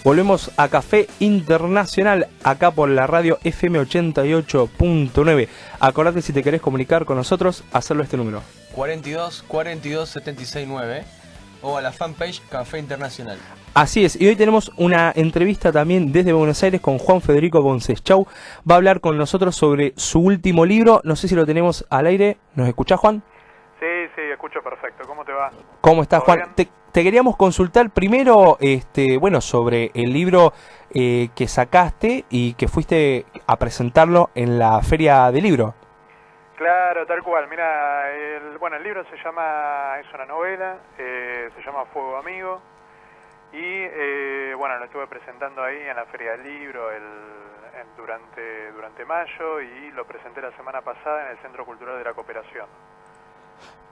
Volvemos a Café Internacional, acá por la radio FM 88.9. Acordate, si te querés comunicar con nosotros, hacerlo a este número. 42 42 76 9 o a la fanpage Café Internacional. Así es, y hoy tenemos una entrevista también desde Buenos Aires con Juan Federico Bonceschau. Va a hablar con nosotros sobre su último libro. No sé si lo tenemos al aire. ¿Nos escuchás, Juan? Sí, escucho perfecto. ¿Cómo te va? ¿Cómo estás, Juan? Te queríamos consultar primero, sobre el libro que sacaste y que fuiste a presentarlo en la Feria del Libro. Claro, tal cual. Mira, el libro es una novela, se llama Fuego Amigo, y lo estuve presentando ahí en la Feria del Libro durante mayo, y lo presenté la semana pasada en el Centro Cultural de la Cooperación.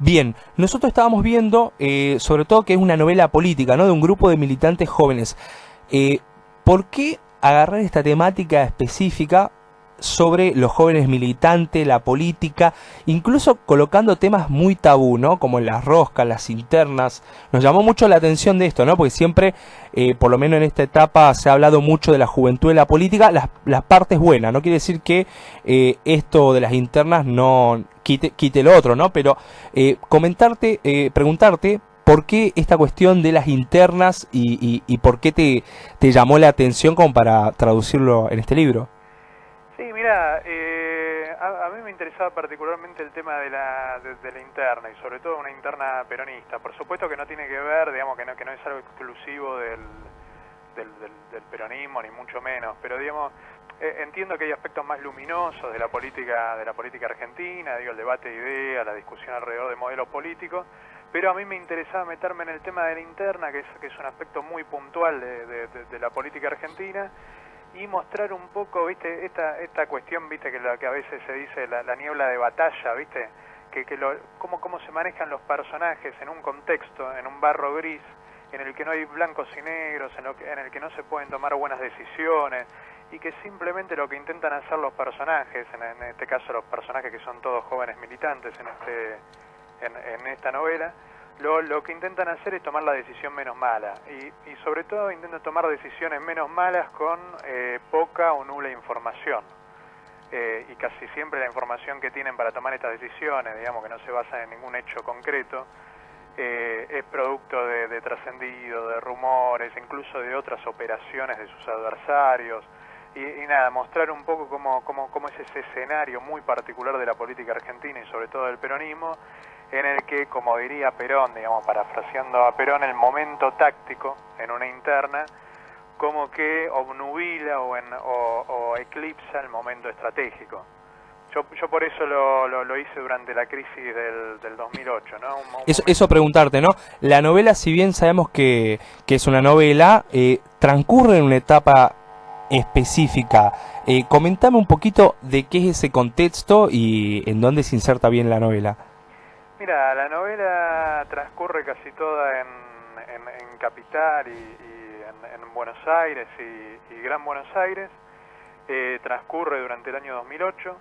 Bien, nosotros estábamos viendo, sobre todo, que es una novela política, ¿no?, de un grupo de militantes jóvenes. ¿Por qué agarrar esta temática específica sobre los jóvenes militantes, la política, incluso colocando temas muy tabú, ¿no?, como las roscas, las internas? Nos llamó mucho la atención de esto, ¿no?, porque siempre, por lo menos en esta etapa, se ha hablado mucho de la juventud de la política, las partes buenas. No quiere decir que esto de las internas no quite lo otro, ¿no? Pero preguntarte por qué esta cuestión de las internas y por qué te llamó la atención como para traducirlo en este libro. Sí, mira, a mí me interesaba particularmente el tema de la interna, y sobre todo una interna peronista. Por supuesto que no tiene que ver, digamos, que no es algo exclusivo del peronismo, ni mucho menos, pero digamos, entiendo que hay aspectos más luminosos de la política argentina, el debate de ideas, la discusión alrededor de modelos políticos, pero a mí me interesaba meterme en el tema de la interna, que es un aspecto muy puntual de la política argentina, y mostrar un poco, viste, esta cuestión, viste, que a veces se dice la niebla de batalla, viste, cómo se manejan los personajes en un contexto, en un barro gris, en el que no hay blancos y negros, en el que no se pueden tomar buenas decisiones, y que simplemente lo que intentan hacer los personajes, en este caso los personajes que son todos jóvenes militantes en esta novela, lo que intentan hacer es tomar la decisión menos mala, y sobre todo intentan tomar decisiones menos malas con poca o nula información, y casi siempre la información que tienen para tomar estas decisiones, digamos, que no se basa en ningún hecho concreto, es producto de trascendido, de rumores, incluso de otras operaciones de sus adversarios, y nada, mostrar un poco cómo es ese escenario muy particular de la política argentina y sobre todo del peronismo, en el que, como diría Perón, digamos, parafraseando a Perón, el momento táctico en una interna como que obnubila o eclipsa el momento estratégico. Yo por eso lo hice durante la crisis del 2008, ¿no? Eso preguntarte, ¿no? La novela, si bien sabemos que es una novela, transcurre en una etapa específica. Comentame un poquito de qué es ese contexto y en dónde se inserta bien la novela. Mira, la novela transcurre casi toda en Capital y en Buenos Aires y Gran Buenos Aires. Transcurre durante el año 2008.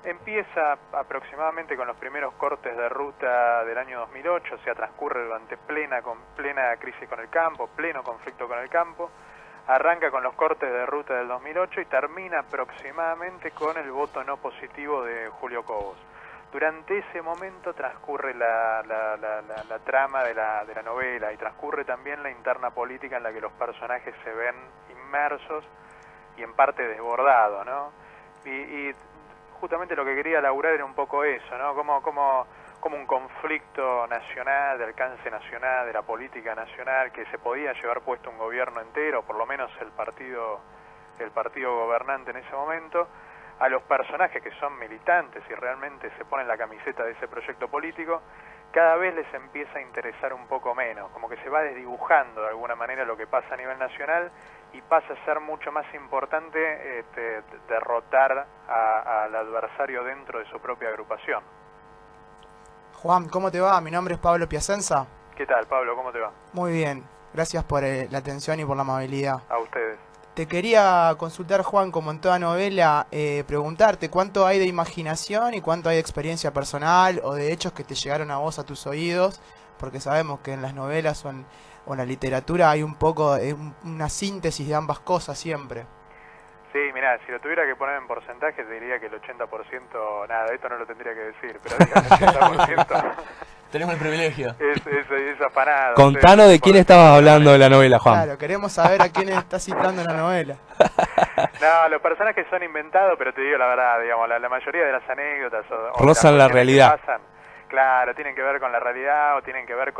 Empieza aproximadamente con los primeros cortes de ruta del año 2008, o sea, transcurre durante plena crisis con el campo, pleno conflicto con el campo. Arranca con los cortes de ruta del 2008 y termina aproximadamente con el voto no positivo de Julio Cobos. Durante ese momento transcurre la trama de la novela, y transcurre también la interna política en la que los personajes se ven inmersos y en parte desbordados, ¿no? Y justamente lo que quería laburar era un poco eso, ¿no? Como un conflicto nacional, de alcance nacional, de la política nacional, que se podía llevar puesto un gobierno entero, por lo menos el partido gobernante en ese momento, a los personajes que son militantes y realmente se ponen la camiseta de ese proyecto político, cada vez les empieza a interesar un poco menos, como que se va desdibujando de alguna manera lo que pasa a nivel nacional, y pasa a ser mucho más importante derrotar al adversario dentro de su propia agrupación. Juan, ¿cómo te va? Mi nombre es Pablo Piacenza. ¿Qué tal, Pablo? ¿Cómo te va? Muy bien, gracias por la atención y por la amabilidad. A ustedes. Te quería consultar, Juan, como en toda novela, preguntarte cuánto hay de imaginación y cuánto hay de experiencia personal o de hechos que te llegaron a vos, a tus oídos, porque sabemos que en las novelas o en la literatura hay un poco, una síntesis de ambas cosas siempre. Sí, mirá, si lo tuviera que poner en porcentaje te diría que el 80%, nada, esto no lo tendría que decir, pero diga, el 80% Tenemos el privilegio. es afanado. Contanos de quién estabas hablando de la novela, Juan. Claro, queremos saber a quién estás citando en la novela. No, los personajes son inventados, pero te digo la verdad, digamos, la mayoría de las anécdotas o rozan la las cuestiones realidad. que pasan, claro, tienen que ver con la realidad o tienen que ver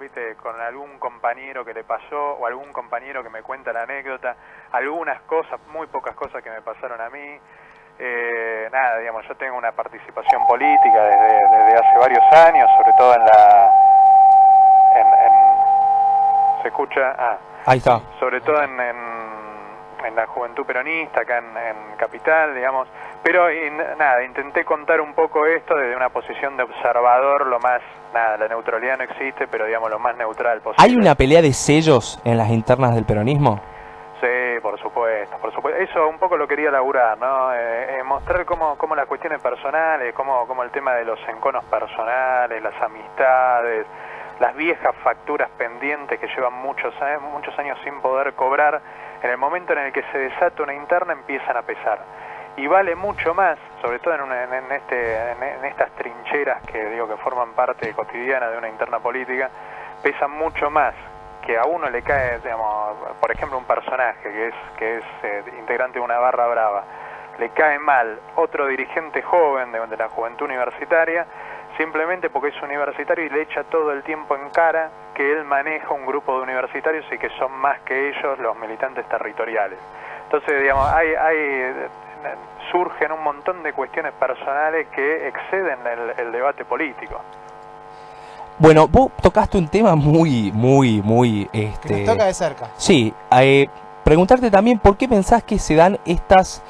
¿viste? Con algún compañero que le pasó o algún compañero que me cuenta la anécdota, algunas cosas, muy pocas cosas que me pasaron a mí. Nada, digamos, yo tengo una participación política desde hace varios años, sobre todo ¿se escucha? Ahí está. Sobre todo en la juventud peronista, acá en Capital, digamos, pero nada, intenté contar un poco esto desde una posición de observador, lo más, nada, la neutralidad no existe, pero digamos lo más neutral posible. ¿Hay una pelea de sellos en las internas del peronismo? Sí, por supuesto, por supuesto. Eso un poco lo quería laburar, ¿no? Mostrar cómo las cuestiones personales, cómo el tema de los enconos personales, las amistades, las viejas facturas pendientes que llevan muchos años sin poder cobrar, en el momento en el que se desata una interna empiezan a pesar. Y vale mucho más, sobre todo en estas trincheras que digo que forman parte cotidiana de una interna política, pesan mucho más que a uno le cae, digamos, por ejemplo, un personaje que es integrante de una barra brava, le cae mal otro dirigente joven de la juventud universitaria, simplemente porque es universitario y le echa todo el tiempo en cara que él maneja un grupo de universitarios y que son más que ellos los militantes territoriales. Entonces, digamos, surgen un montón de cuestiones personales que exceden el debate político. Bueno, vos tocaste un tema muy... Que nos toca de cerca. Sí, preguntarte también por qué pensás que se dan estos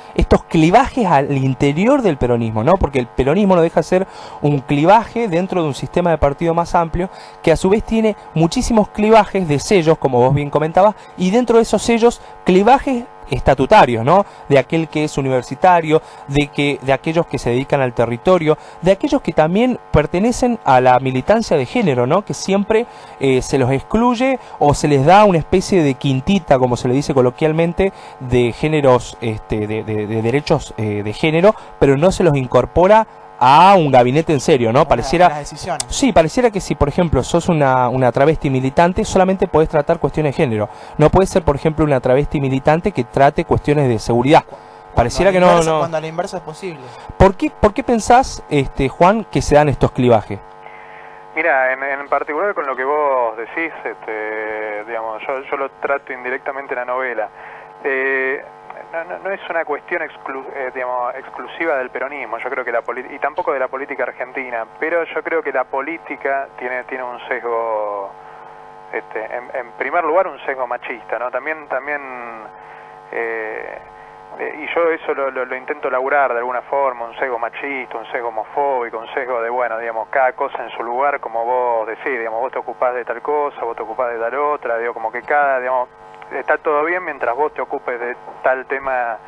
clivajes al interior del peronismo, ¿no? Porque el peronismo no deja de ser un clivaje dentro de un sistema de partido más amplio, que a su vez tiene muchísimos clivajes de sellos, como vos bien comentabas, y dentro de esos sellos, clivajes estatutarios, ¿no? De aquel que es universitario, de aquellos que se dedican al territorio, de aquellos que también pertenecen a la militancia de género, ¿no? Que siempre se los excluye o se les da una especie de quintita, como se le dice coloquialmente, de géneros, de derechos de género, pero no se los incorpora a un gabinete en serio, ¿no? Pareciera, las decisiones. sí, pareciera que si, por ejemplo, sos una travesti militante, solamente podés tratar cuestiones de género. No puede ser, por ejemplo, una travesti militante que trate cuestiones de seguridad. Pareciera que no. Cuando a la inversa es posible. ¿Por qué pensás, Juan, que se dan estos clivajes? Mira, en particular con lo que vos decís, digamos, yo lo trato indirectamente en la novela. No es una cuestión exclusiva del peronismo, yo creo que y tampoco de la política argentina, pero yo creo que la política tiene un sesgo, en primer lugar un sesgo machista, ¿no? También y yo eso lo intento laburar de alguna forma, un sesgo machista, un sesgo homofóbico, un sesgo de, bueno, digamos, cada cosa en su lugar, como vos decís, digamos, vos te ocupás de tal cosa, vos te ocupás de tal otra, digo, como que digamos, está todo bien mientras vos te ocupes de tal tema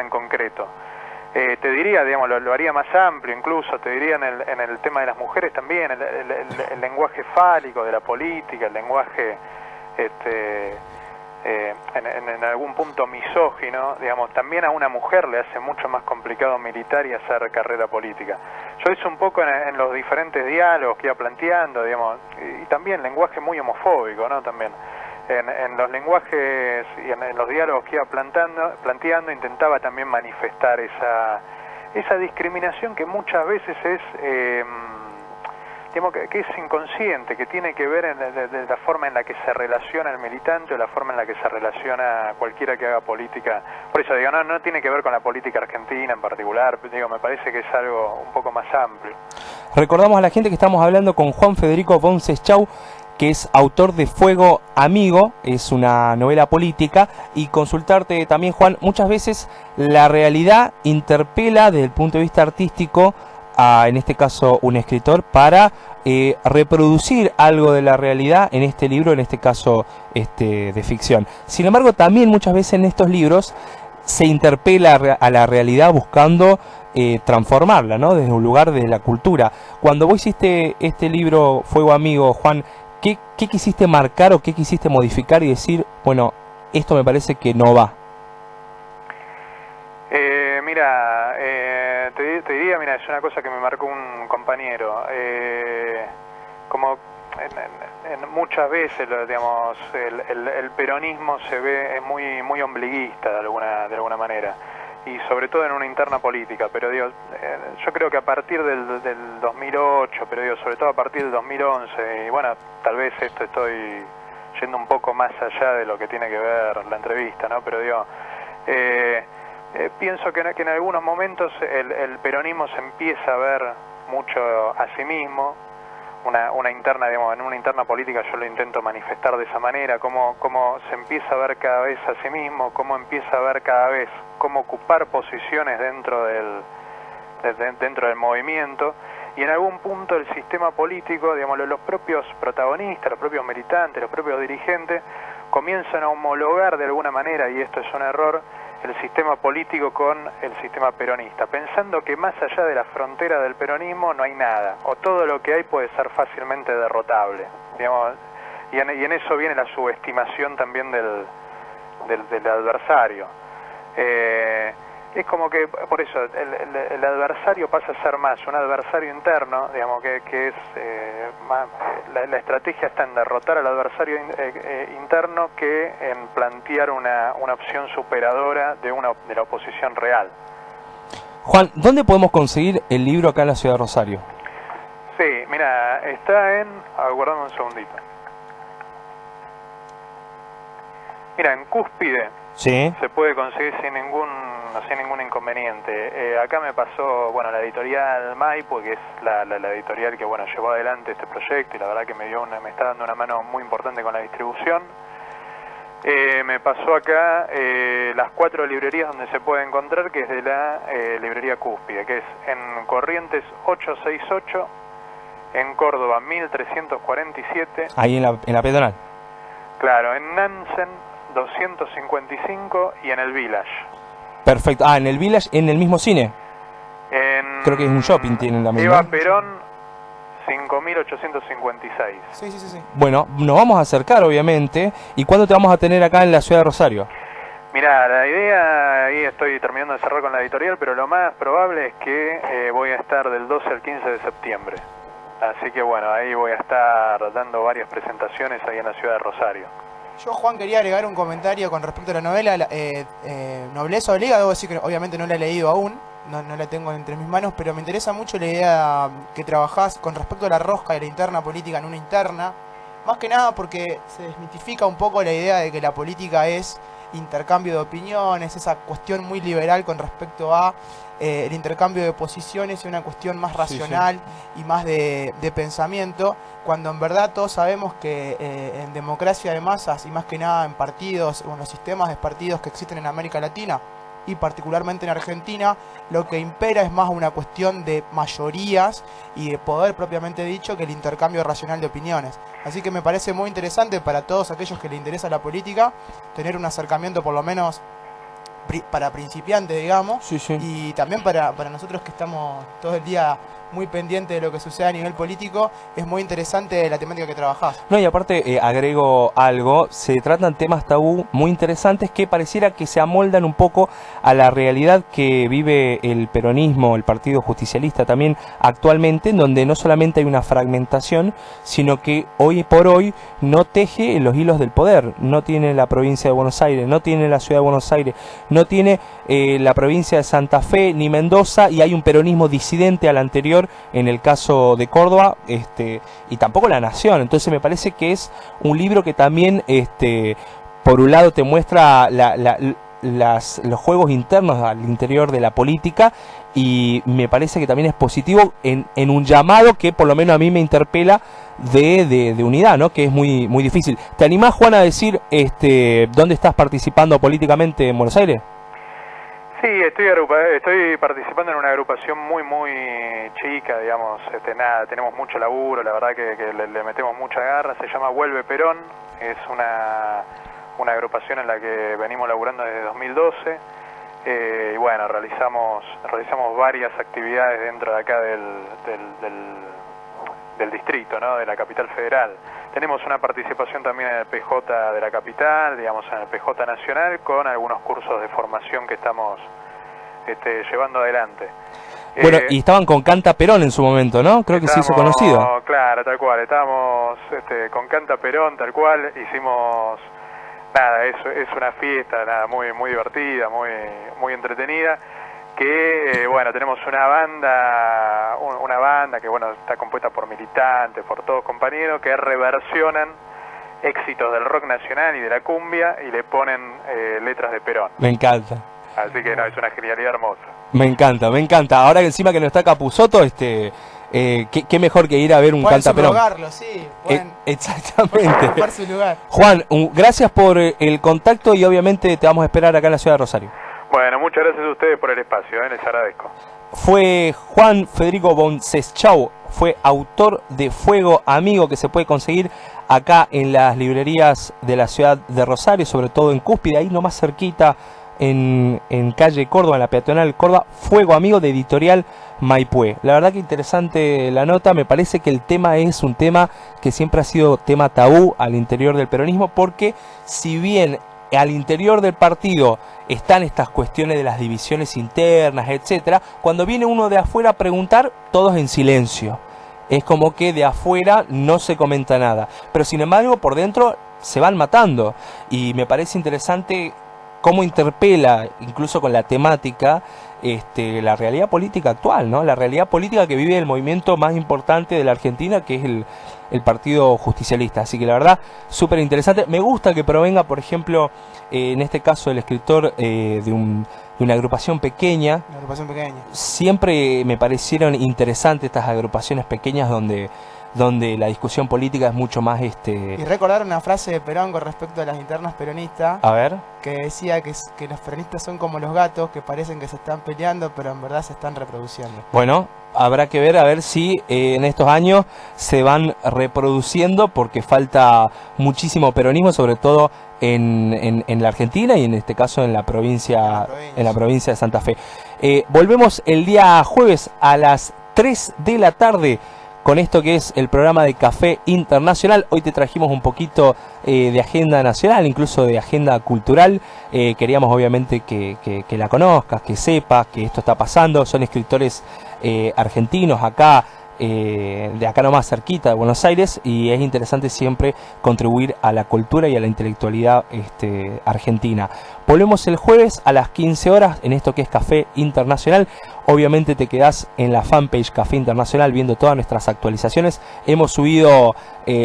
en concreto. Te diría, digamos, lo haría más amplio incluso, te diría en el tema de las mujeres también, el lenguaje fálico de la política, el lenguaje en algún punto misógino, digamos, también a una mujer le hace mucho más complicado militar y hacer carrera política. Yo hice un poco en los diferentes diálogos que iba planteando, digamos, y también lenguaje muy homofóbico, ¿no? También. En los lenguajes y en los diálogos que iba planteando intentaba también manifestar esa discriminación que muchas veces es digamos que es inconsciente, que tiene que ver de la forma en la que se relaciona el militante o la forma en la que se relaciona cualquiera que haga política. Por eso digo, no tiene que ver con la política argentina en particular, digo, me parece que es algo un poco más amplio. Recordamos a la gente que estamos hablando con Juan Federico von Seschau, que es autor de Fuego Amigo, es una novela política, y consultarte también, Juan, muchas veces la realidad interpela desde el punto de vista artístico en este caso un escritor, para reproducir algo de la realidad en este libro, en este caso de ficción. Sin embargo, también muchas veces en estos libros se interpela a la realidad buscando transformarla, ¿no? Desde un lugar de la cultura. Cuando vos hiciste este libro Fuego Amigo, Juan, ¿qué quisiste marcar o qué quisiste modificar y decir, bueno, esto me parece que no va? Mira, te diría, mira, es una cosa que me marcó un compañero. Como muchas veces, digamos, el peronismo se ve, es muy ombliguista de alguna manera, y sobre todo en una interna política, pero digo, yo creo que a partir del 2008, pero digo, sobre todo a partir del 2011, y bueno, tal vez esto estoy yendo un poco más allá de lo que tiene que ver la entrevista, ¿no? Pero digo, pienso que en algunos momentos el peronismo se empieza a ver mucho a sí mismo, una interna, digamos, en una interna política yo lo intento manifestar de esa manera, cómo se empieza a ver cada vez a sí mismo, cómo empieza a ver cada vez cómo ocupar posiciones dentro del movimiento, y en algún punto el sistema político, digamos, los propios protagonistas, los propios militantes, los propios dirigentes comienzan a homologar de alguna manera, y esto es un error, el sistema político con el sistema peronista, pensando que más allá de la frontera del peronismo no hay nada, o todo lo que hay puede ser fácilmente derrotable, digamos, y en eso viene la subestimación también del adversario. Es como que, por eso, el adversario pasa a ser más un adversario interno, digamos, que es más, la estrategia está en derrotar al adversario interno que en plantear una opción superadora de la oposición real. Juan, ¿dónde podemos conseguir el libro acá en la ciudad de Rosario? Sí, mira, está aguardame un segundito. Mira, en Cúspide. Sí. Se puede conseguir sin ningún inconveniente. Acá me pasó, bueno, la editorial Maipo, que es la editorial que, bueno, llevó adelante este proyecto, y la verdad que me está dando una mano muy importante con la distribución. Me pasó acá las 4 librerías donde se puede encontrar, que es de la librería Cúspide, que es en Corrientes 868, en Córdoba 1347. Ahí en la peatonal. Claro, en Nansen 255 y en el Village. Perfecto. En el Village, en el mismo cine. Creo que es un shopping, tienen la misma. Eva Perón 5856. Sí. Bueno, nos vamos a acercar, obviamente. ¿Y cuándo te vamos a tener acá en la ciudad de Rosario? Mirá, la idea, ahí estoy terminando de cerrar con la editorial, pero lo más probable es que voy a estar del 12 al 15 de septiembre. Así que bueno, ahí voy a estar dando varias presentaciones ahí en la ciudad de Rosario. Yo, Juan, quería agregar un comentario con respecto a la novela Nobleza Obliga. Debo decir que obviamente no la he leído aún, no la tengo entre mis manos, pero me interesa mucho la idea que trabajás con respecto a la rosca y la interna política en una interna. Más que nada porque se desmitifica un poco la idea de que la política es intercambio de opiniones, esa cuestión muy liberal con respecto a el intercambio de posiciones, y una cuestión más racional y más de pensamiento, cuando en verdad todos sabemos que en democracia de masas, y más que nada en partidos o en los sistemas de partidos que existen en América Latina y particularmente en Argentina, lo que impera es más una cuestión de mayorías y de poder propiamente dicho que el intercambio racional de opiniones. Así que me parece muy interesante para todos aquellos que les interesa la política tener un acercamiento por lo menos para principiantes, digamos, y también para nosotros que estamos todo el día muy pendientes de lo que sucede a nivel político. Es muy interesante la temática que trabajás. No, y aparte agrego algo, se tratan temas tabú muy interesantes que pareciera que se amoldan un poco a la realidad que vive el peronismo, el Partido Justicialista también actualmente, en donde no solamente hay una fragmentación, sino que hoy por hoy no teje los hilos del poder. No tiene la provincia de Buenos Aires, no tiene la ciudad de Buenos Aires, no tiene la provincia de Santa Fe ni Mendoza, y hay un peronismo disidente al anterior en el caso de Córdoba, y tampoco la nación. Entonces me parece que es un libro que también por un lado te muestra los juegos internos al interior de la política, y me parece que también es positivo en un llamado que por lo menos a mí me interpela de unidad, ¿no? Que es muy difícil. ¿Te animás, Juan, a decir dónde estás participando políticamente en Buenos Aires? Sí, estoy participando en una agrupación muy chica, digamos, nada, tenemos mucho laburo, la verdad que le metemos mucha garra, se llama Vuelve Perón, es una agrupación en la que venimos laburando desde 2012, y bueno, realizamos varias actividades dentro de acá del distrito, ¿no?, de la capital federal. Tenemos una participación también en el PJ de la capital, digamos, en el PJ nacional, con algunos cursos de formación que estamos llevando adelante. Bueno, y estaban con Canta Perón en su momento, ¿no? Creo que se hizo conocido. Claro, tal cual, estábamos con Canta Perón, tal cual, hicimos, nada, es una fiesta, nada, muy divertida, muy entretenida, que, bueno, tenemos una banda que, bueno, está compuesta por militantes, por todos compañeros, que reversionan éxitos del rock nacional y de la cumbia y le ponen letras de Perón. Me encanta. Así que, no, es una genialidad hermosa. Me encanta. Ahora que encima que no está Capusotto, qué mejor que ir a ver un Canta Perón. Sí, exactamente. ocupar su lugar. Juan, gracias por el contacto y obviamente te vamos a esperar acá en la ciudad de Rosario. Bueno, muchas gracias a ustedes por el espacio, les agradezco. Fue Juan Federico Bonceschau, fue autor de Fuego Amigo, que se puede conseguir acá en las librerías de la ciudad de Rosario, sobre todo en Cúspide, ahí nomás cerquita, en calle Córdoba, en la peatonal Córdoba. Fuego Amigo, de Editorial Maipú. La verdad que interesante la nota. Me parece que el tema es un tema que siempre ha sido tema tabú al interior del peronismo, porque si bien al interior del partido están estas cuestiones de las divisiones internas, etcétera, cuando viene uno de afuera a preguntar, todos en silencio. Es como que de afuera no se comenta nada, pero sin embargo por dentro se van matando, y me parece interesante cómo interpela, incluso con la temática, la realidad política actual, ¿no? La realidad política que vive el movimiento más importante de la Argentina, que es el Partido Justicialista. Así que la verdad, súper interesante. Me gusta que provenga, por ejemplo, en este caso el escritor de una agrupación pequeña. Una agrupación pequeña. Siempre me parecieron interesantes estas agrupaciones pequeñas donde la discusión política es mucho más... Y recordar una frase de Perón con respecto a las internas peronistas. A ver. Que decía que los peronistas son como los gatos, que parecen que se están peleando, pero en verdad se están reproduciendo. Bueno, habrá que ver a ver si en estos años se van reproduciendo, porque falta muchísimo peronismo, sobre todo en la Argentina y en este caso en la provincia de Santa Fe. Volvemos el día jueves a las 3 de la tarde con esto que es el programa de Café Internacional. Hoy te trajimos un poquito de agenda nacional, incluso de agenda cultural. Queríamos obviamente que la conozcas, que sepas que esto está pasando. Son escritores argentinos acá, de acá nomás cerquita de Buenos Aires, y es interesante siempre contribuir a la cultura y a la intelectualidad argentina. Volvemos el jueves a las 15 horas en esto que es Café Internacional. Obviamente te quedás en la fanpage Café Internacional viendo todas nuestras actualizaciones. Hemos subido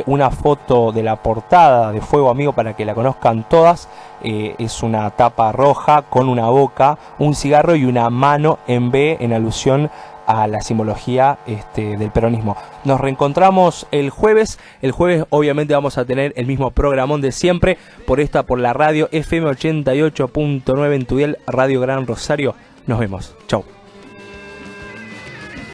una foto de la portada de Fuego Amigo para que la conozcan todas. Es una tapa roja con una boca, un cigarro y una mano en B, en alusión a la simbología del peronismo. Nos reencontramos el jueves. El jueves obviamente vamos a tener el mismo programón de siempre, por la radio FM 88.9 en tu dial, Radio Gran Rosario. Nos vemos. Chau.